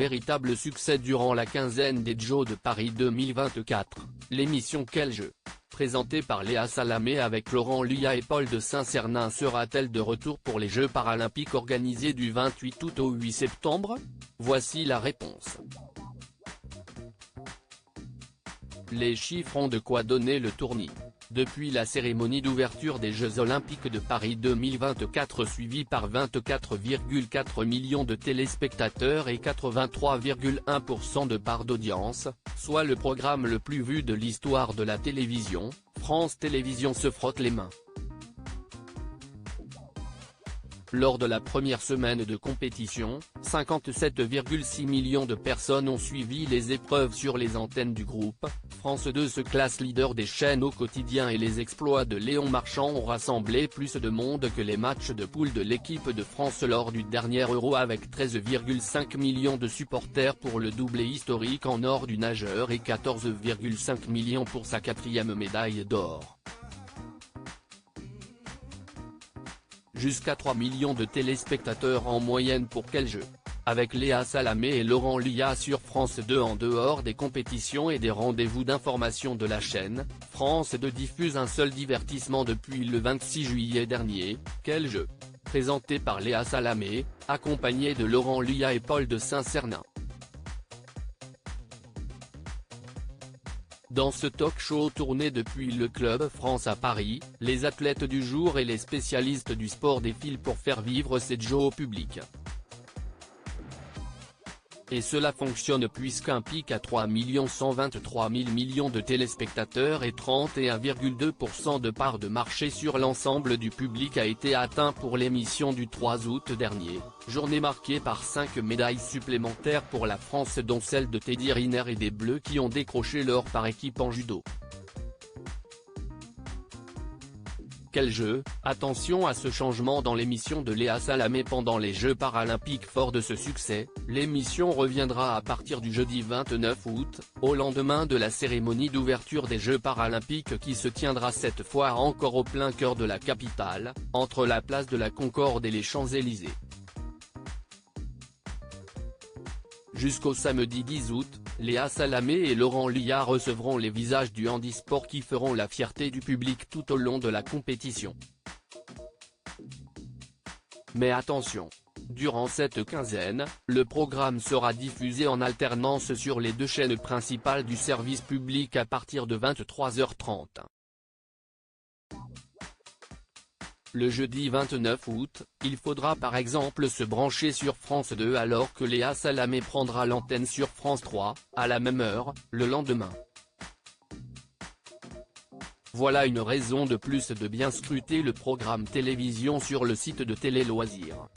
véritable succès durant la quinzaine des Jeux de Paris 2024, l'émission Quel jeu?, présentée par Léa Salamé avec Laurent Luyat et Paul de Saint-Cernin sera-t-elle de retour pour les Jeux paralympiques organisés du 28 août au 8 septembre? Voici la réponse. Les chiffres ont de quoi donner le tournis. Depuis la cérémonie d'ouverture des Jeux Olympiques de Paris 2024 suivie par 24,4 millions de téléspectateurs et 83,1% de part d'audience, soit le programme le plus vu de l'histoire de la télévision, France Télévisions se frotte les mains. Lors de la première semaine de compétition, 57,6 millions de personnes ont suivi les épreuves sur les antennes du groupe. France 2 se classe leader des chaînes au quotidien et les exploits de Léon Marchand ont rassemblé plus de monde que les matchs de poule de l'équipe de France lors du dernier Euro avec 13,5 millions de supporters pour le doublé historique en or du nageur et 14,5 millions pour sa 4e médaille d'or. Jusqu'à 3 millions de téléspectateurs en moyenne pour Quel jeu?, avec Léa Salamé et Laurent Luyat sur France 2 en dehors des compétitions et des rendez-vous d'information de la chaîne. France 2 diffuse un seul divertissement depuis le 26 juillet dernier, Quel jeu?, présenté par Léa Salamé, accompagné de Laurent Luyat et Paul de Saint-Cernin. Dans ce talk-show tourné depuis le Club France à Paris, les athlètes du jour et les spécialistes du sport défilent pour faire vivre ces Jeux au public. Et cela fonctionne puisqu'un pic à 3 123 000 millions de téléspectateurs et 31,2% de part de marché sur l'ensemble du public a été atteint pour l'émission du 3 août dernier, journée marquée par 5 médailles supplémentaires pour la France dont celle de Teddy Riner et des Bleus qui ont décroché l'or par équipe en judo. Quel jeu? Attention à ce changement dans l'émission de Léa Salamé pendant les Jeux paralympiques. Fort de ce succès, l'émission reviendra à partir du jeudi 29 août, au lendemain de la cérémonie d'ouverture des Jeux paralympiques qui se tiendra cette fois encore au plein cœur de la capitale, entre la place de la Concorde et les Champs-Élysées. Jusqu'au samedi 10 août, Léa Salamé et Laurent Luyat recevront les visages du handisport qui feront la fierté du public tout au long de la compétition. Mais attention, durant cette quinzaine, le programme sera diffusé en alternance sur les deux chaînes principales du service public à partir de 23h30. Le jeudi 29 août, il faudra par exemple se brancher sur France 2 alors que Léa Salamé prendra l'antenne sur France 3, à la même heure, le lendemain. Voilà une raison de plus de bien scruter le programme télévision sur le site de Télé Loisirs.